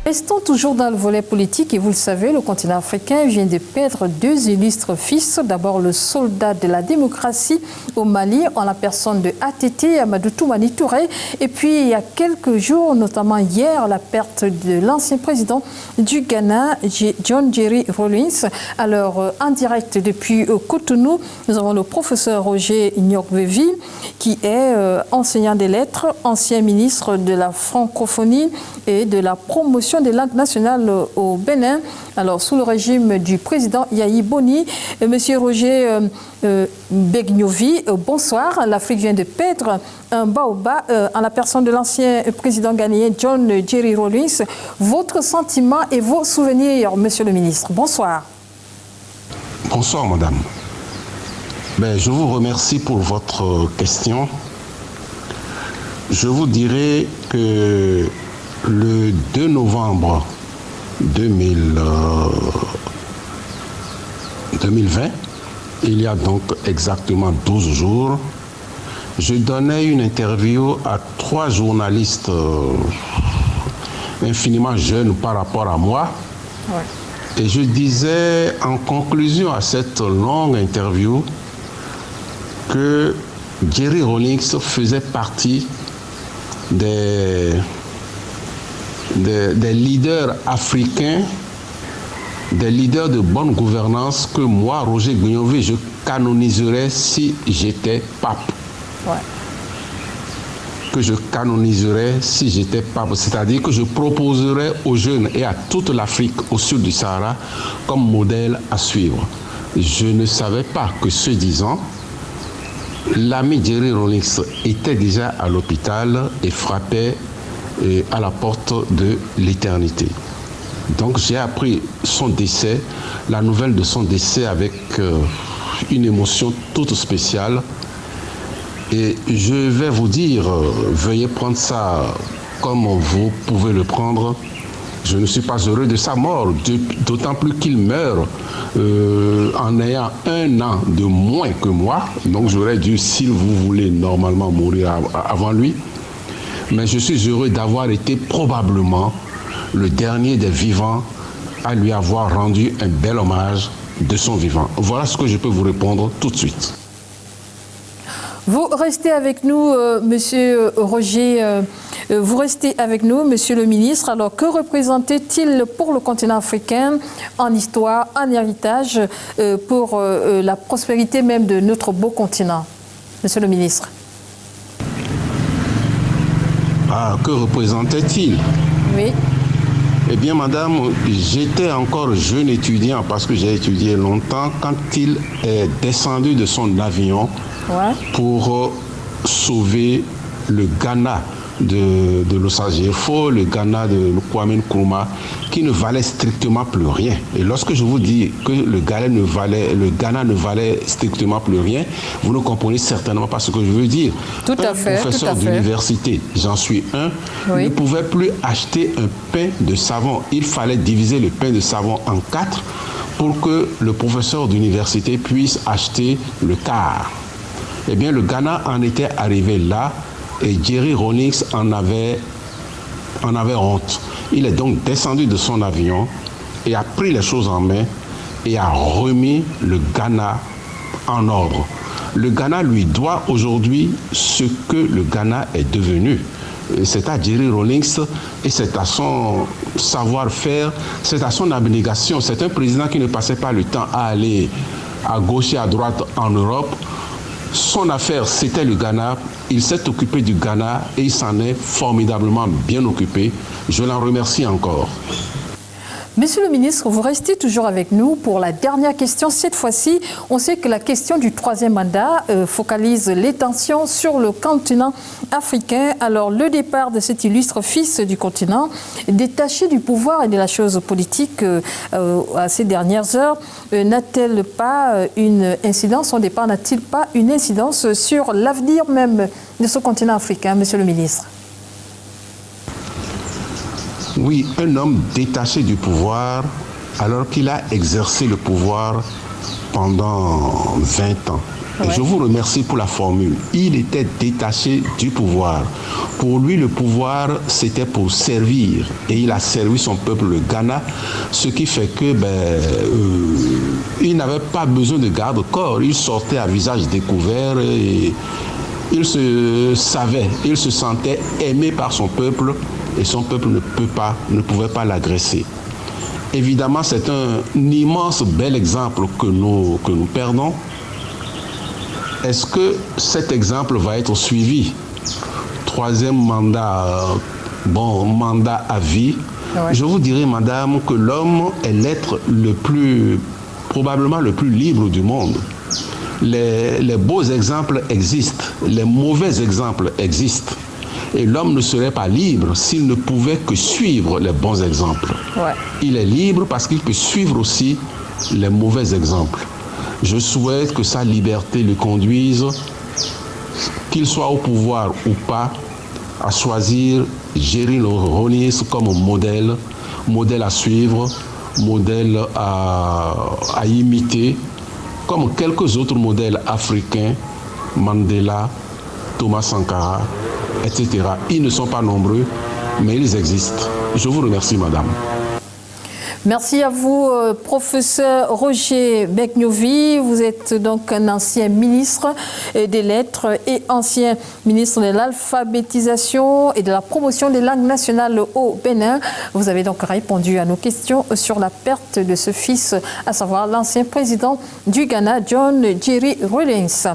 Restons toujours dans le volet politique et vous le savez, le continent africain vient de perdre deux illustres fils. D'abord le soldat de la démocratie au Mali en la personne de ATT, Amadou Toumani Touré. Et puis il y a quelques jours, notamment hier, la perte de l'ancien président du Ghana, John Jerry Rawlings. Alors en direct depuis Cotonou, nous avons le professeur Roger Nyokwevi qui est enseignant des lettres, ancien ministre de la francophonie et de la promotion des langues nationales au Bénin, alors sous le régime du président Yahi Boni. Monsieur Roger Begnovi, bonsoir. L'Afrique vient de perdre un baobab en la personne de l'ancien président ghanéen John Jerry Rawlings. Votre sentiment et vos souvenirs, monsieur le ministre. Bonsoir. Bonsoir, madame. Je vous remercie pour votre question. Je vous dirai que le 2 novembre 2020, il y a donc exactement 12 jours, je donnais une interview à 3 journalistes infiniment jeunes par rapport à moi. Ouais. Et je disais en conclusion à cette longue interview que Jerry Rawlings faisait partie des leaders africains, des leaders de bonne gouvernance que moi, Roger Begnovi, je canoniserais si j'étais pape. Ouais. Que je canoniserais si j'étais pape, c'est-à-dire que je proposerais aux jeunes et à toute l'Afrique au sud du Sahara comme modèle à suivre. Je ne savais pas que ce disant, l'ami Jerry Rawlings était déjà à l'hôpital et frappait à la porte de l'éternité. Donc j'ai appris son décès, la nouvelle de son décès avec une émotion toute spéciale. Et je vais vous dire, veuillez prendre ça comme vous pouvez le prendre. Je ne suis pas heureux de sa mort, d'autant plus qu'il meurt en ayant 1 an de moins que moi. Donc j'aurais dû, si vous voulez, normalement mourir avant lui. Mais je suis heureux d'avoir été probablement le dernier des vivants à lui avoir rendu un bel hommage de son vivant. Voilà ce que je peux vous répondre tout de suite. Vous restez avec nous, monsieur Roger, vous restez avec nous, monsieur le ministre. Alors, que représentait-il pour le continent africain en histoire, en héritage, pour la prospérité même de notre beau continent, monsieur le ministre? Ah, que représentait-il? Oui. Eh bien, madame, j'étais encore jeune étudiant parce que j'ai étudié longtemps quand il est descendu de son avion pour sauver le Ghana de l'Osagefo, le Ghana de Kwame Nkrumah, qui ne valait strictement plus rien. Et lorsque je vous dis que le Ghana ne valait strictement plus rien, vous ne comprenez certainement pas ce que je veux dire. Tout à fait. Professeur d'université, j'en suis un, ne pouvait plus acheter un pain de savon. Il fallait diviser le pain de savon en 4 pour que le professeur d'université puisse acheter le quart. Eh bien, le Ghana en était arrivé là. Et Jerry Rawlings en avait honte. Il est donc descendu de son avion et a pris les choses en main et a remis le Ghana en ordre. Le Ghana lui doit aujourd'hui ce que le Ghana est devenu. C'est à Jerry Rawlings et c'est à son savoir-faire, c'est à son abnégation. C'est un président qui ne passait pas le temps à aller à gauche et à droite en Europe. Son affaire, c'était le Ghana. Il s'est occupé du Ghana et il s'en est formidablement bien occupé. Je l'en remercie encore. Monsieur le ministre, vous restez toujours avec nous pour la dernière question. Cette fois-ci, on sait que la question du 3e mandat focalise les tensions sur le continent africain. Alors, le départ de cet illustre fils du continent, détaché du pouvoir et de la chose politique à ces dernières heures, n'a-t-elle pas une incidence, son départ n'a-t-il pas une incidence sur l'avenir même de ce continent africain, monsieur le ministre? Oui, un homme détaché du pouvoir alors qu'il a exercé le pouvoir pendant 20 ans. Et je vous remercie pour la formule. Il était détaché du pouvoir. Pour lui, le pouvoir, c'était pour servir. Et il a servi son peuple, le Ghana, ce qui fait que il n'avait pas besoin de garde-corps. Il sortait à visage découvert et il se savait, il se sentait aimé par son peuple et son peuple ne pouvait pas l'agresser. Évidemment, c'est un immense bel exemple que nous perdons. Est-ce que cet exemple va être suivi? Troisième mandat, mandat à vie. Ouais. Je vous dirais, madame, que l'homme est l'être probablement le plus libre du monde. Les beaux exemples existent, les mauvais exemples existent. Et l'homme ne serait pas libre s'il ne pouvait que suivre les bons exemples. Ouais. Il est libre parce qu'il peut suivre aussi les mauvais exemples. Je souhaite que sa liberté le conduise, qu'il soit au pouvoir ou pas, à choisir Jerry Rawlings comme modèle à suivre, modèle à imiter, comme quelques autres modèles africains, Mandela, Thomas Sankara, etc. Ils ne sont pas nombreux, mais ils existent. Je vous remercie, madame. Merci à vous, professeur Roger Bekniovi. Vous êtes donc un ancien ministre des Lettres et ancien ministre de l'Alphabétisation et de la promotion des langues nationales au Bénin. Vous avez donc répondu à nos questions sur la perte de ce fils, à savoir l'ancien président du Ghana, John Jerry Rawlings.